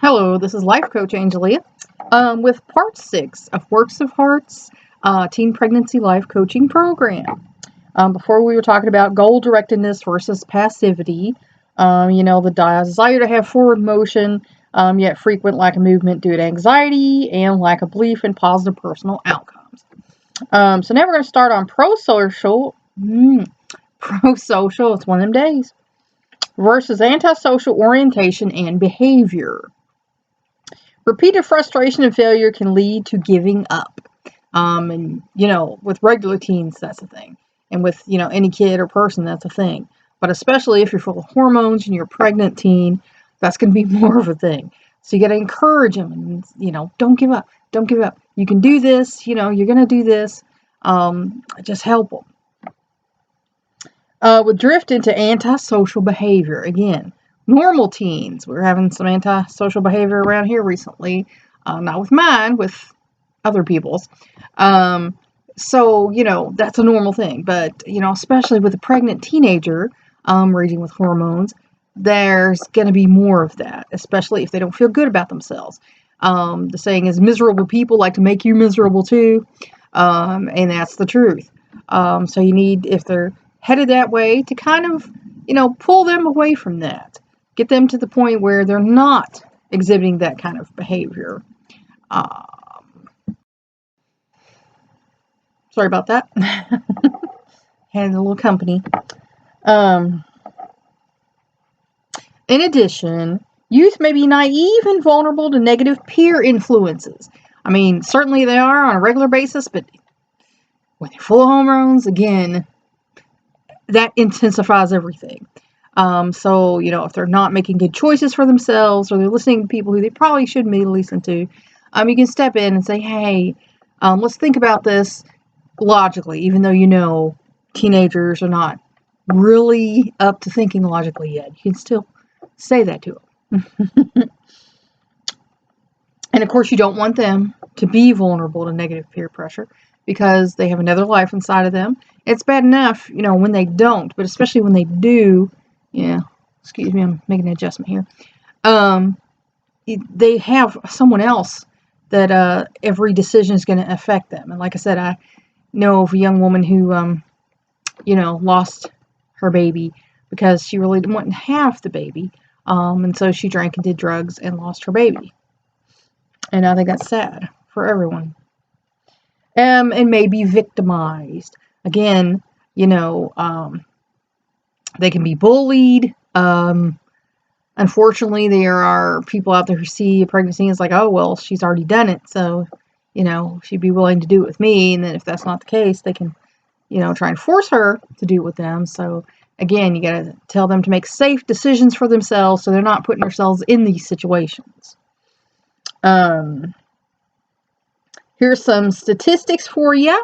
Hello, this is Life Coach Angelia with part 6 of Works of Hearts Teen Pregnancy Life Coaching Program. Before we were talking about goal directedness versus passivity, the desire to have forward motion, yet frequent lack of movement due to anxiety and lack of belief in positive personal outcomes. So now we're going to start on pro-social. Pro-social, it's one of them days. Versus antisocial orientation and behavior. Repeated frustration and failure can lead to giving up. With regular teens, that's a thing. And with, any kid or person, that's a thing. But especially if you're full of hormones and you're a pregnant teen, that's going to be more of a thing. So you got to encourage them and, don't give up. Don't give up. You can do this. You're going to do this. Just help them. Would drift into antisocial behavior. Again, normal teens. We're having some antisocial behavior around here recently. Not with mine, with other people's. So, that's a normal thing. But, especially with a pregnant teenager, raging with hormones, there's going to be more of that, especially if they don't feel good about themselves. The saying is, miserable people like to make you miserable too. And that's the truth. So you need, if they're headed that way, to kind of, pull them away from that. Get them to the point where they're not exhibiting that kind of behavior. Sorry about that. Had a little company. In addition, youth may be naive and vulnerable to negative peer influences. I mean, certainly they are on a regular basis, but when they're full of hormones, again, that intensifies everything. So, if they're not making good choices for themselves or they're listening to people who they probably shouldn't be listening to, you can step in and say, hey, let's think about this logically, even though teenagers are not really up to thinking logically yet. You can still say that to them. And of course, you don't want them to be vulnerable to negative peer pressure because they have another life inside of them. It's bad enough, when they don't, but especially when they do. Yeah, excuse me, I'm making an adjustment here. They have someone else that every decision is going to affect them. And like I said, I know of a young woman who, lost her baby because she really didn't want to have the baby. And so she drank and did drugs and lost her baby. And I think that's sad for everyone. And may be victimized. Again, they can be bullied. Unfortunately, there are people out there who see a pregnancy and it's like, oh, well, she's already done it. So, she'd be willing to do it with me. And then if that's not the case, they can, try and force her to do it with them. So, again, you got to tell them to make safe decisions for themselves so they're not putting themselves in these situations. Here's some statistics for you.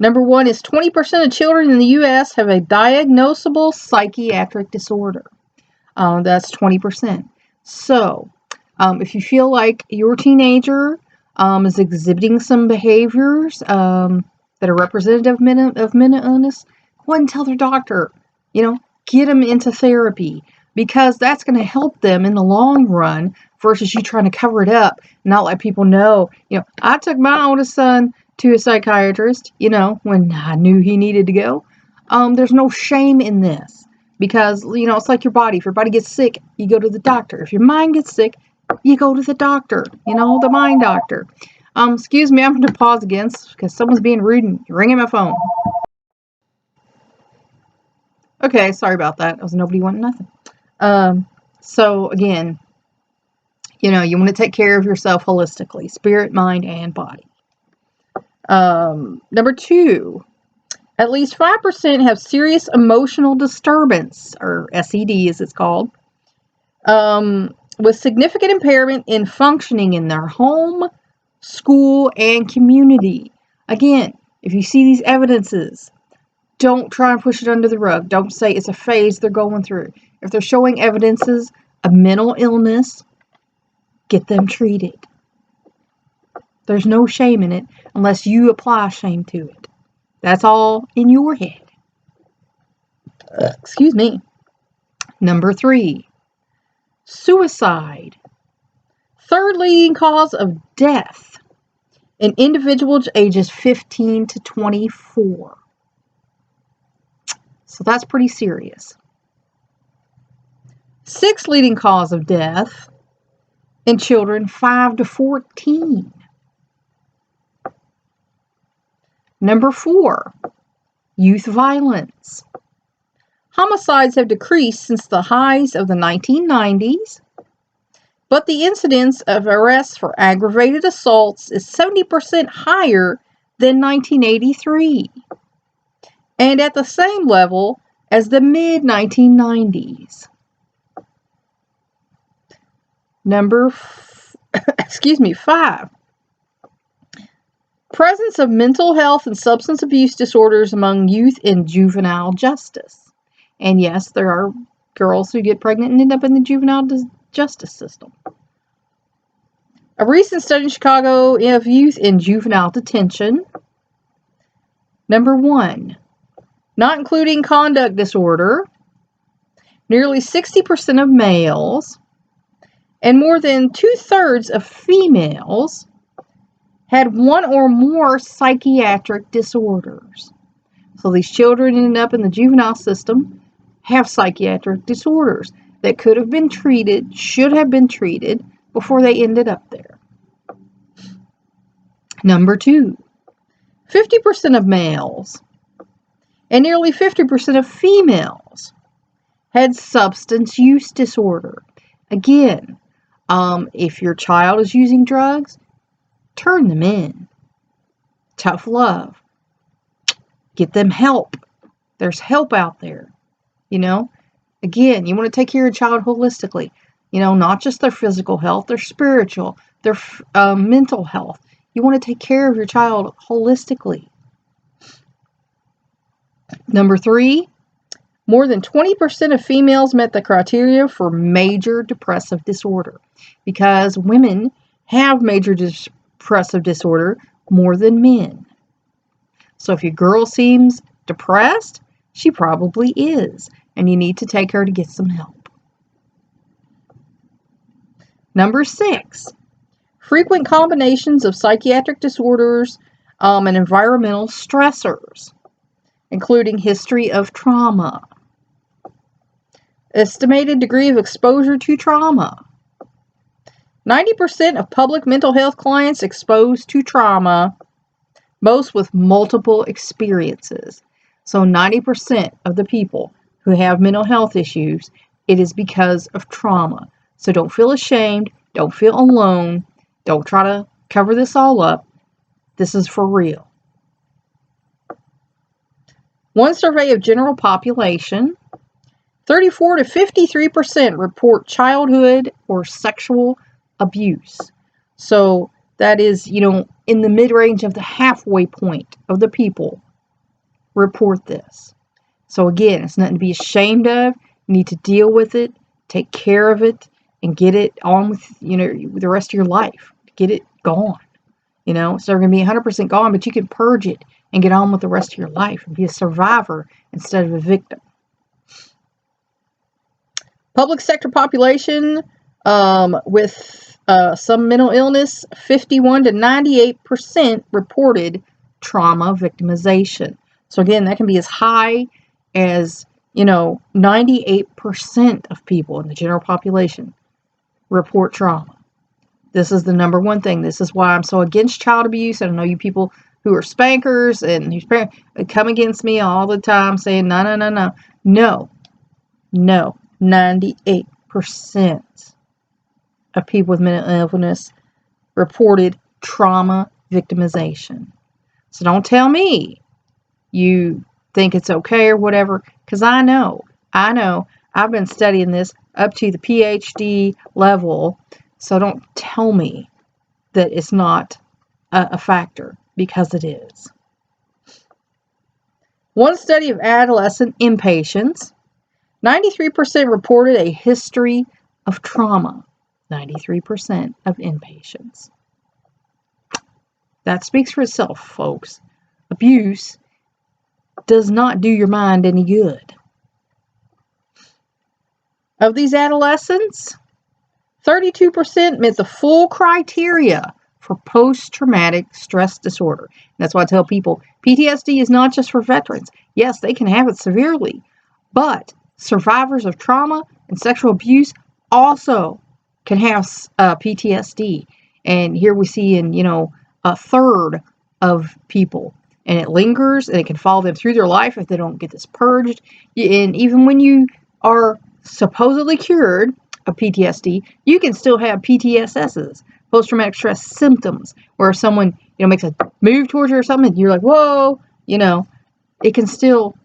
Number one is 20% of children in the U.S. have a diagnosable psychiatric disorder. That's 20%. So, if you feel like your teenager is exhibiting some behaviors that are representative of mental illness, go ahead and tell their doctor. Get them into therapy because that's going to help them in the long run versus you trying to cover it up and not let people know. I took my oldest son to a psychiatrist, when I knew he needed to go. There's no shame in this because, it's like your body. If your body gets sick, you go to the doctor. If your mind gets sick, you go to the doctor, the mind doctor. Excuse me, I'm going to pause again because someone's being rude and ringing my phone. Okay, sorry about that. It was nobody wanting nothing. So again, you want to take care of yourself holistically, spirit, mind, and body. Number 2, at least 5% have serious emotional disturbance, or SED as it's called, with significant impairment in functioning in their home, school, and community. Again, if you see these evidences, don't try and push it under the rug. Don't say it's a phase they're going through. If they're showing evidences of mental illness, get them treated. There's no shame in it unless you apply shame to it. That's all in your head. Excuse me. Number 3, Suicide. Third leading cause of death in individuals ages 15 to 24. So that's pretty serious. Sixth leading cause of death in children 5 to 14. Number 4, youth violence. Homicides have decreased since the highs of the 1990s, but the incidence of arrests for aggravated assaults is 70% higher than 1983, and at the same level as the mid-1990s. Number 5. Presence of mental health and substance abuse disorders among youth in juvenile justice. And yes, there are girls who get pregnant and end up in the juvenile justice system. A recent study in Chicago of youth in juvenile detention. Number 1, not including conduct disorder, nearly 60% of males and more than 2/3 of females had one or more psychiatric disorders. So these children end up in the juvenile system, have psychiatric disorders that could have been treated, should have been treated before they ended up there. Number 2, 50% of males and nearly 50% of females had substance use disorder. Again, if your child is using drugs, turn them in. Tough love. Get them help. There's help out there. Again, you want to take care of your child holistically. Not just their physical health, their spiritual, their mental health. You want to take care of your child holistically. Number 3, more than 20% of females met the criteria for major depressive disorder, because women have major depressive disorder more than men. So if your girl seems depressed, she probably is, and you need to take her to get some help. Number 6, frequent combinations of psychiatric disorders and environmental stressors, including history of trauma. Estimated degree of exposure to trauma. 90% of public mental health clients exposed to trauma, most with multiple experiences. So 90% of the people who have mental health issues, it is because of trauma. So don't feel ashamed. Don't feel alone. Don't try to cover this all up. This is for real. One survey of general population, 34 to 53% report childhood or sexual abuse. So that is, in the mid-range of the halfway point of the people report this. So again, it's nothing to be ashamed of. You need to deal with it, take care of it, and get it on with, the rest of your life. Get it gone. It's never going to be 100% gone, but you can purge it and get on with the rest of your life and be a survivor instead of a victim. Public sector population with some mental illness, 51 to 98% reported trauma victimization. So again, that can be as high as, 98% of people in the general population report trauma. This is the number one thing. This is why I'm so against child abuse. I know you people who are spankers and whose parents come against me all the time saying, no. No, 98% of people with mental illness reported trauma victimization. So don't tell me you think it's okay or whatever, because I know. I've been studying this up to the PhD level, so don't tell me that it's not a factor, because it is. One study of adolescent inpatients, 93% reported a history of trauma. 93% of inpatients. That speaks for itself, folks. Abuse does not do your mind any good. Of these adolescents, 32% met the full criteria for post-traumatic stress disorder. That's why I tell people PTSD is not just for veterans. Yes, they can have it severely, but survivors of trauma and sexual abuse also can have PTSD. And here we see in, a third of people. And it lingers and it can follow them through their life if they don't get this purged. And even when you are supposedly cured of PTSD, you can still have PTSSs, post-traumatic stress symptoms, where someone, makes a move towards you or something, and you're like, whoa, it can still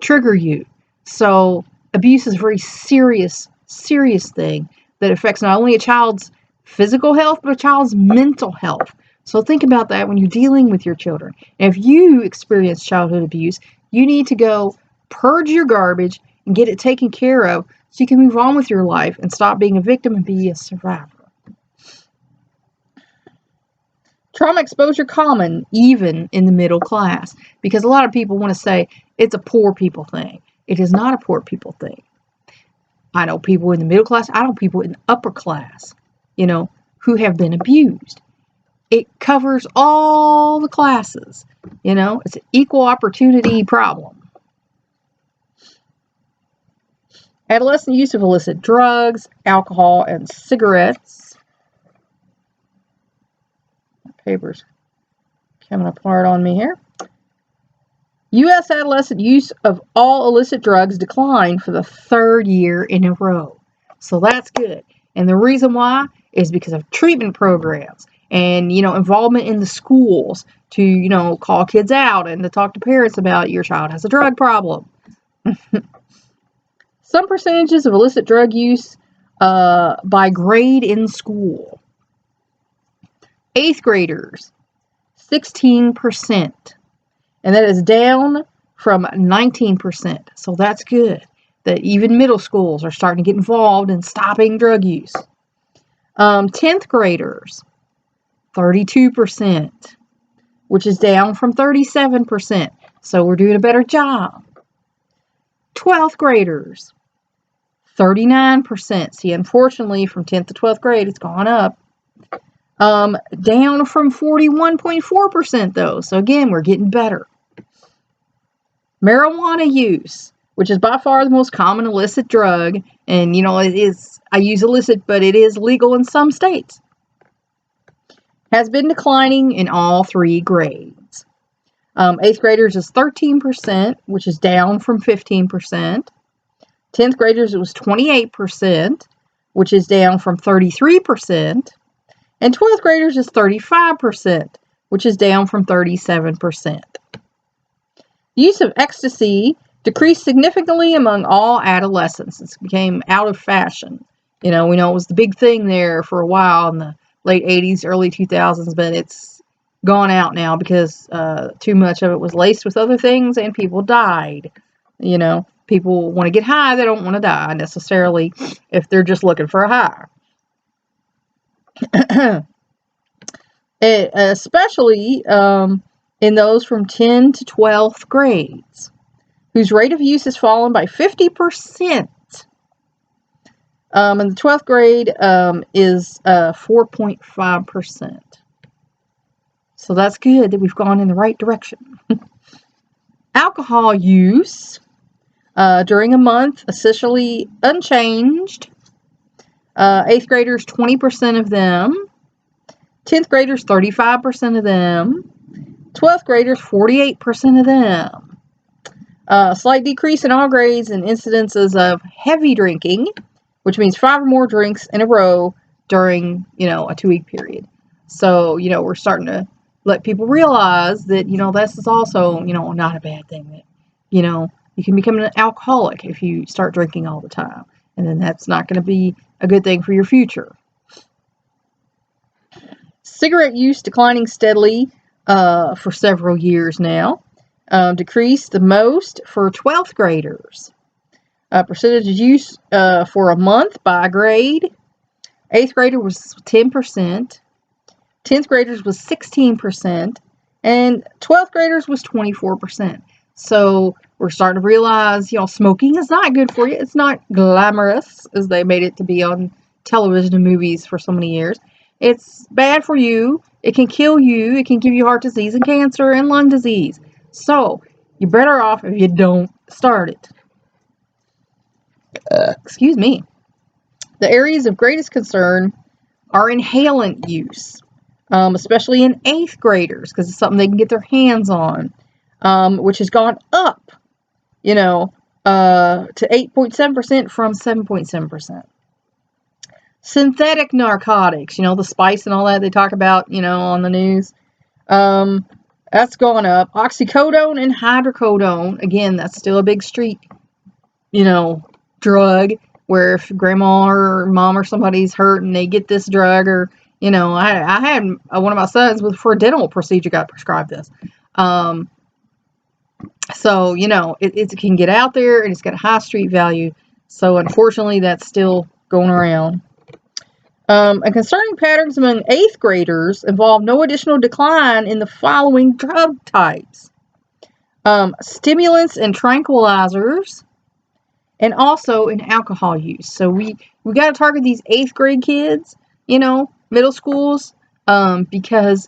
trigger you. So abuse is a very serious thing that affects not only a child's physical health, but a child's mental health. So think about that when you're dealing with your children. And if you experience childhood abuse, you need to go purge your garbage and get it taken care of so you can move on with your life and stop being a victim and be a survivor. Trauma exposure common even in the middle class, because a lot of people want to say it's a poor people thing. It is not a poor people thing. I know people in the middle class. I know people in the upper class, who have been abused. It covers all the classes. It's an equal opportunity problem. Adolescent use of illicit drugs, alcohol, and cigarettes. My paper's coming apart on me here. U.S. adolescent use of all illicit drugs declined for the third year in a row. So that's good. And the reason why is because of treatment programs and, involvement in the schools to, call kids out and to talk to parents about your child has a drug problem. Some percentages of illicit drug use by grade in school. 8th graders, 16%. And that is down from 19%. So that's good that even middle schools are starting to get involved in stopping drug use. 10th graders, 32%, which is down from 37%. So we're doing a better job. 12th graders, 39%. See, unfortunately, from 10th to 12th grade, it's gone up. Down from 41.4% though. So again, we're getting better. Marijuana use, which is by far the most common illicit drug, and it is, I use illicit, but it is legal in some states, has been declining in all 3 grades. 8th graders is 13%, which is down from 15%. 10th graders, it was 28%, which is down from 33%. And 12th graders is 35%, which is down from 37%. Use of ecstasy decreased significantly among all adolescents. It became out of fashion. We know it was the big thing there for a while in the late 80s, early 2000s, but it's gone out now because too much of it was laced with other things and people died. People want to get high, they don't want to die necessarily if they're just looking for a high. Especially in those from 10 to 12th grades, whose rate of use has fallen by 50%. And the 12th grade is 4.5%. So that's good that we've gone in the right direction. Alcohol use during a month, essentially unchanged. 8th graders, 20% of them. 10th graders, 35% of them. 12th graders, 48% of them. Slight decrease in all grades and incidences of heavy drinking, which means 5 or more drinks in a row during, a 2-week period. So, we're starting to let people realize that, this is also, not a bad thing. That, you can become an alcoholic if you start drinking all the time. And then that's not going to be a good thing for your future. Cigarette use declining steadily for several years now. Decreased the most for 12th graders. Percentage use for a month by grade. 8th grader was 10%. 10th graders was 16%. And 12th graders was 24%. So we're starting to realize, smoking is not good for you. It's not glamorous as they made it to be on, television and movies for so many years. It's bad for you. It can kill you. It can give you heart disease and cancer and lung disease. So, you're better off if you don't start it. Excuse me. The areas of greatest concern are inhalant use, especially in 8th graders, because it's something they can get their hands on, which has gone up, to 8.7% from 7.7%. Synthetic narcotics, the spice and all that they talk about, on the news. That's gone up. Oxycodone and hydrocodone, again, that's still a big street, drug, where if grandma or mom or somebody's hurt and they get this drug, or, I had one of my sons for a dental procedure got prescribed this. So, it can get out there and it's got a high street value. So, unfortunately, that's still going around. And concerning patterns among 8th graders involve no additional decline in the following drug types. Stimulants and tranquilizers, and also in alcohol use. So we got to target these 8th grade kids, middle schools, because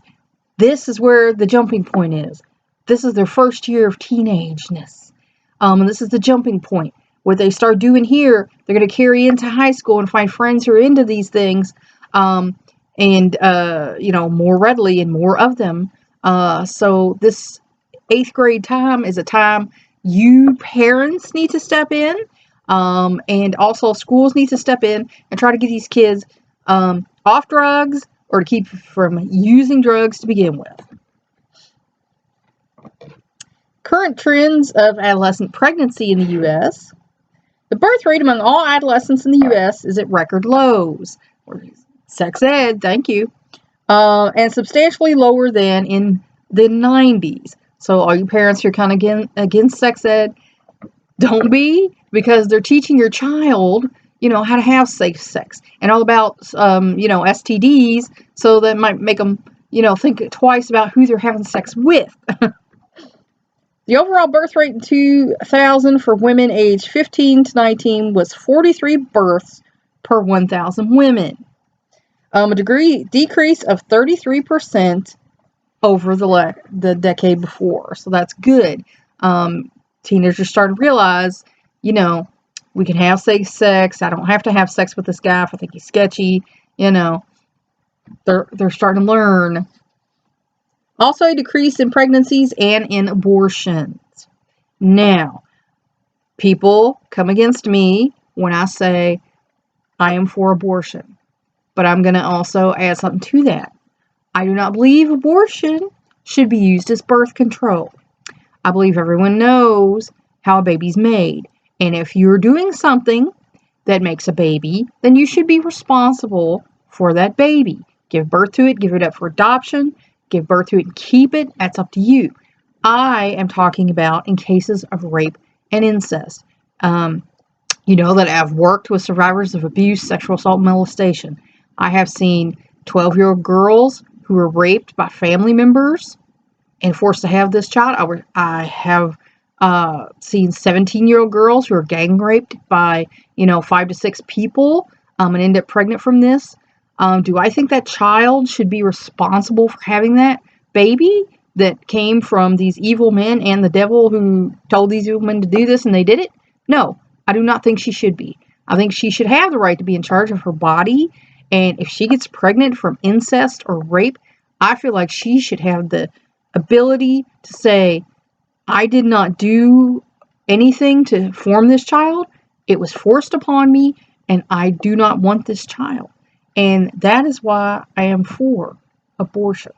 this is where the jumping point is. This is their first year of teenageness. And this is the jumping point. What they start doing here, they're going to carry into high school and find friends who are into these things, more readily and more of them. So this 8th grade time is a time you parents need to step in, and also schools need to step in and try to get these kids off drugs, or to keep from using drugs to begin with. Current trends of adolescent pregnancy in the U.S. The birth rate among all adolescents in the U.S. is at record lows. Sex ed, thank you. And substantially lower than in the 90s. So all you parents who are kind of against sex ed, don't be, because they're teaching your child, how to have safe sex. And all about, STDs, so that might make them, think twice about who they're having sex with. The overall birth rate in 2000 for women aged 15 to 19 was 43 births per 1,000 women. A decrease of 33% over the decade before. So that's good. Teenagers are starting to realize, we can have safe sex. I don't have to have sex with this guy if I think he's sketchy. They're starting to learn. Also, a decrease in pregnancies and in abortions. Now, people come against me when I say I am for abortion. But I'm going to also add something to that. I do not believe abortion should be used as birth control. I believe everyone knows how a baby's made. And if you're doing something that makes a baby, then you should be responsible for that baby. Give birth to it, give it up for adoption, give birth to it and keep it. That's up to you. I am talking about in cases of rape and incest. That I've worked with survivors of abuse, sexual assault, and molestation. I have seen 12-year-old girls who were raped by family members and forced to have this child. I have seen 17-year-old girls who are gang raped by, 5 to 6 people and end up pregnant from this. Do I think that child should be responsible for having that baby that came from these evil men and the devil who told these evil men to do this and they did it? No, I do not think she should be. I think she should have the right to be in charge of her body. And if she gets pregnant from incest or rape, I feel like she should have the ability to say, I did not do anything to form this child. It was forced upon me, and I do not want this child. And that is why I am for abortion.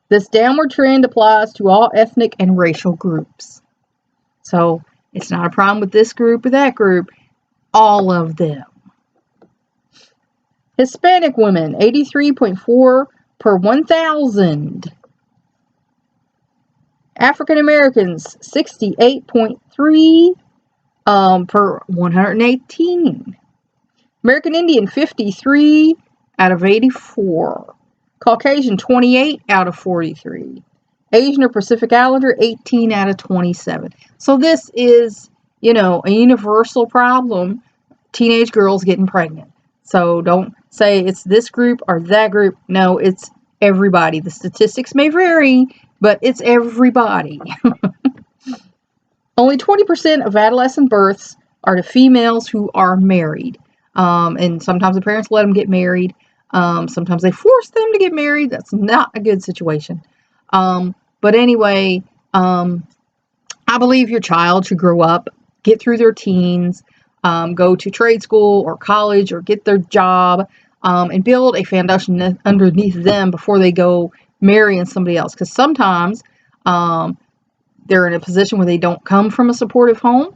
This downward trend applies to all ethnic and racial groups. So it's not a problem with this group or that group. All of them. Hispanic women, 83.4 per 1,000. African Americans, 68.3 per 118. American Indian, 53 out of 84. Caucasian, 28 out of 43. Asian or Pacific Islander, 18 out of 27. So this is, a universal problem teenage girls getting pregnant. So don't say it's this group or that group. No, it's everybody. The statistics may vary, but it's everybody. Only 20% of adolescent births are to females who are married. And sometimes the parents let them get married. Sometimes they force them to get married. That's not a good situation. But anyway, I believe your child should grow up, get through their teens, go to trade school or college or get their job, and build a foundation underneath them before they go marrying somebody else. Because sometimes they're in a position where they don't come from a supportive home.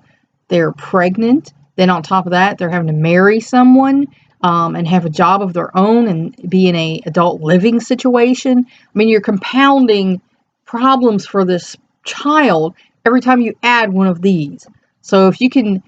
They're pregnant. Then on top of that, they're having to marry someone and have a job of their own and be in a adult living situation. I mean, you're compounding problems for this child every time you add one of these. So if you can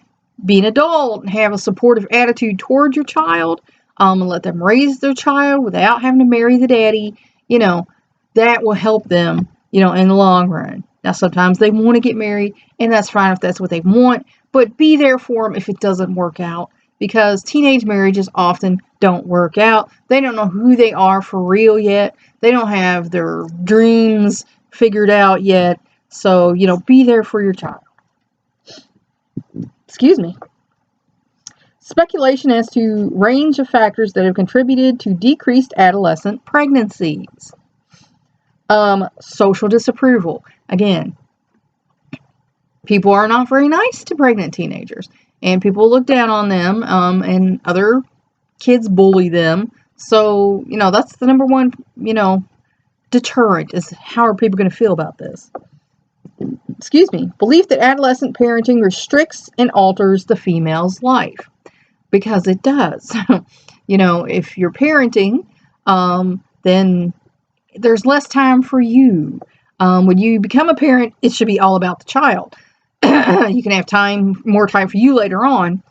be an adult and have a supportive attitude toward your child, and let them raise their child without having to marry the daddy, that will help them, in the long run. Now, sometimes they want to get married, and that's fine if that's what they want, but be there for them if it doesn't work out, because teenage marriages often don't work out. They don't know who they are for real yet. They don't have their dreams figured out yet. So, be there for your child. Excuse me. Speculation as to range of factors that have contributed to decreased adolescent pregnancies. Social disapproval. Again, people are not very nice to pregnant teenagers, and people look down on them, and other kids bully them. So, that's the number one, deterrent, is how are people going to feel about this? Excuse me. Belief that adolescent parenting restricts and alters the female's life. Because it does. If you're parenting, then there's less time for you. When you become a parent, it should be all about the child. You can have more time for you later on,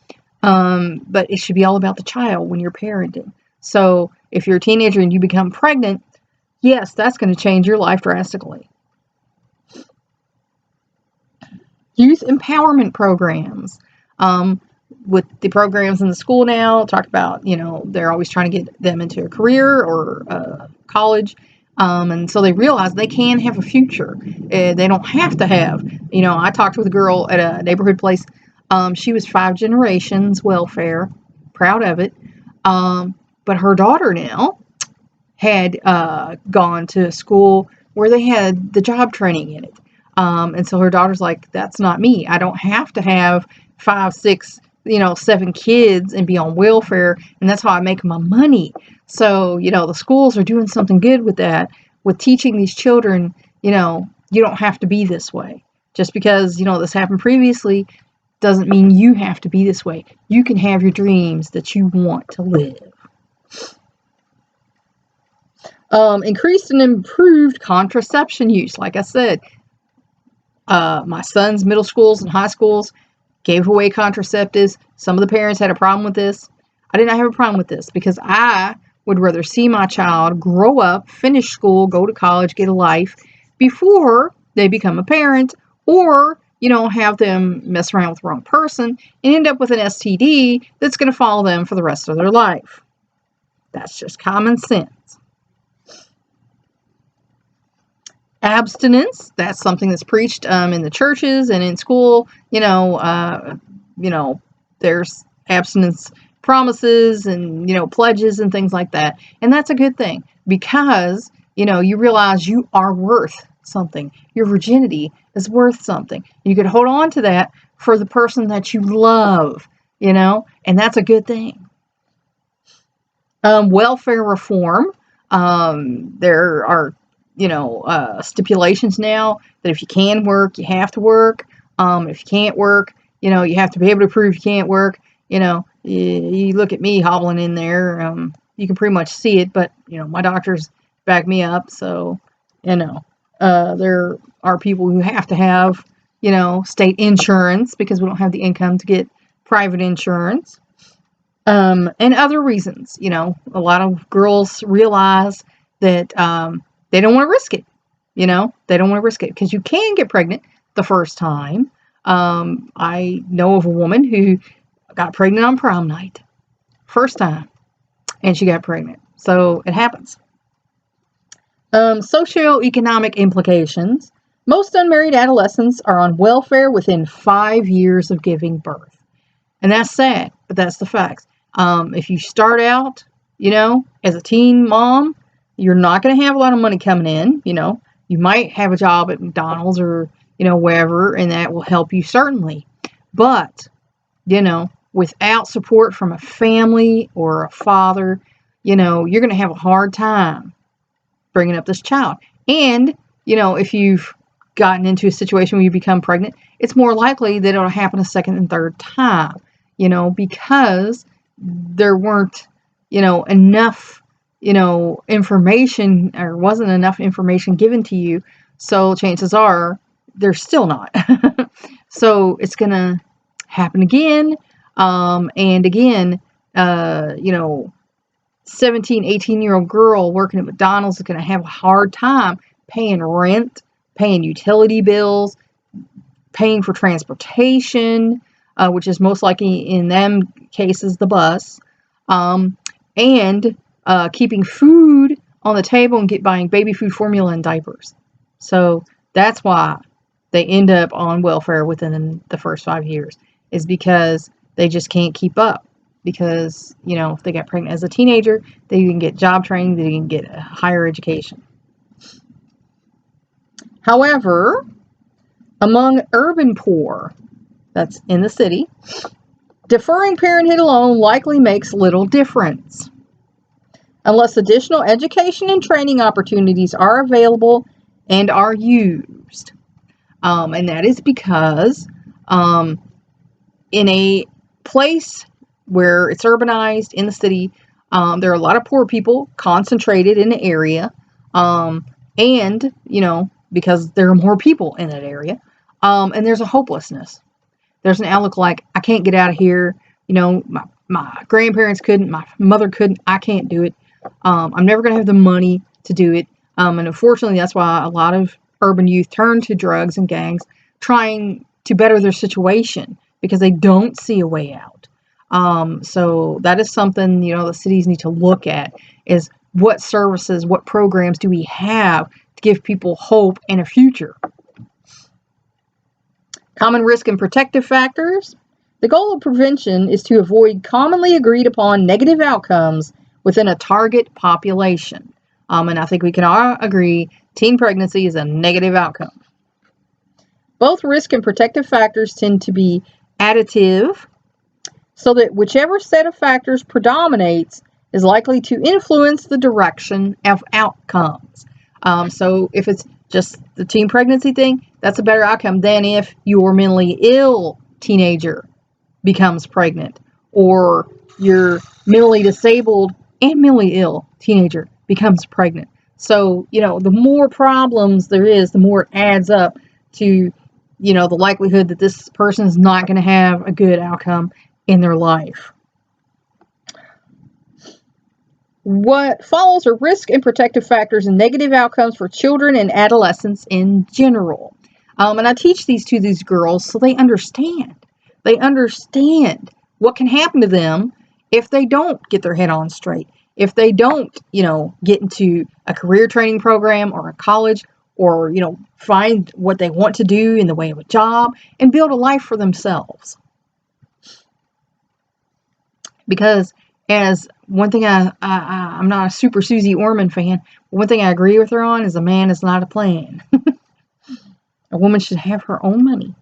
but it should be all about the child when you're parenting. So if you're a teenager and you become pregnant, yes, that's going to change your life drastically. Youth empowerment programs. With the programs in the school now, talk about, they're always trying to get them into a career or college. And so they realize they can have a future. They don't have to have, I talked with a girl at a neighborhood place. She was 5 generations welfare, proud of it. But her daughter now had gone to a school where they had the job training in it. And so her daughter's like, that's not me. I don't have to have 5, 6, 7 kids and be on welfare, and that's how I make my money. So, the schools are doing something good with that, with teaching these children, you don't have to be this way. Just because, this happened previously doesn't mean you have to be this way. You can have your dreams that you want to live. Increased and improved contraception use. Like I said, my son's middle schools and high schools gave away contraceptives. Some of the parents had a problem with this. I did not have a problem with this because I would rather see my child grow up, finish school, go to college, get a life before they become a parent, or, have them mess around with the wrong person and end up with an STD that's going to follow them for the rest of their life. That's just common sense. Abstinence, that's something that's preached in the churches and in school. There's abstinence promises and, pledges and things like that. And that's a good thing because, you realize you are worth something. Your virginity is worth something. You could hold on to that for the person that you love, and that's a good thing. Welfare reform. There are stipulations now that if you can work, you have to work. If you can't work, you have to be able to prove you can't work. You look at me hobbling in there. You can pretty much see it, but, my doctors back me up. So, there are people who have to have, state insurance because we don't have the income to get private insurance. And other reasons, a lot of girls realize that, they don't want to risk it. They don't want to risk it because you can get pregnant the first time. I know of a woman who got pregnant on prom night. First time. And she got pregnant. So it happens. Socioeconomic implications. Most unmarried adolescents are on welfare within 5 years of giving birth. And that's sad, but that's the facts. If you start out, as a teen mom, you're not going to have a lot of money coming in. You might have a job at McDonald's or, wherever, and that will help you certainly. But, without support from a family or a father, you're going to have a hard time bringing up this child. And, if you've gotten into a situation where you become pregnant, it's more likely that it'll happen a second and third time, because there weren't, enough, information, or wasn't enough information given to you. So chances are there's still not. So it's going to happen again. And again, 17, 18-year-old girl working at McDonald's is going to have a hard time paying rent, paying utility bills, paying for transportation, which is most likely in them cases the bus, and keeping food on the table and buying baby food formula and diapers. So that's why they end up on welfare within the first 5 years, is because they just can't keep up. Because, if they got pregnant as a teenager, they didn't get job training, they didn't get a higher education. However, among urban poor, that's in the city, deferring parenthood alone likely makes little difference unless additional education and training opportunities are available and are used. And that is because in a place where it's urbanized in the city, there are a lot of poor people concentrated in the area, and, because there are more people in that area, and there's a hopelessness. There's an outlook like, I can't get out of here, my grandparents couldn't, my mother couldn't, I can't do it, I'm never going to have the money to do it, and unfortunately that's why a lot of urban youth turn to drugs and gangs, trying to better their situation, because they don't see a way out. So that is something, the cities need to look at, is what services, what programs do we have to give people hope and a future? Common risk and protective factors. The goal of prevention is to avoid commonly agreed upon negative outcomes within a target population. And I think we can all agree teen pregnancy is a negative outcome. Both risk and protective factors tend to be additive, so that whichever set of factors predominates is likely to influence the direction of outcomes. So if it's just the teen pregnancy thing, that's a better outcome than if your mentally ill teenager becomes pregnant, or your mentally disabled and mentally ill teenager becomes pregnant. So, the more problems there is, the more it adds up to, the likelihood that this person is not going to have a good outcome in their life. What follows are risk and protective factors and negative outcomes for children and adolescents in general. And I teach these to these girls so they understand. They understand what can happen to them if they don't get their head on straight. If they don't, get into a career training program or a college, or, find what they want to do in the way of a job and build a life for themselves. Because as one thing I'm not a super Susie Orman fan, but one thing I agree with her on is a man is not a plan. A woman should have her own money.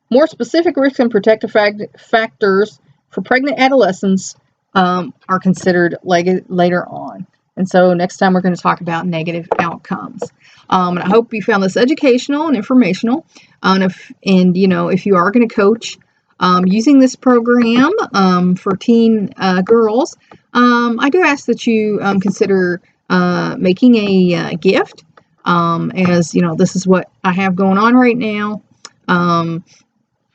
More specific risk and protective factors for pregnant adolescents are considered later on. And so next time we're going to talk about negative outcomes. And I hope you found this educational and informational. And if you are going to coach using this program for teen girls, I do ask that you consider making a gift. As this is what I have going on right now.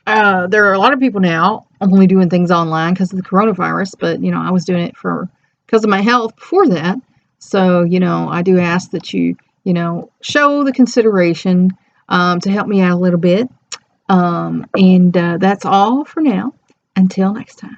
There are a lot of people now only doing things online because of the coronavirus, but I was doing it because of my health before that. So I do ask that you show the consideration to help me out a little bit. And that's all for now. Until next time.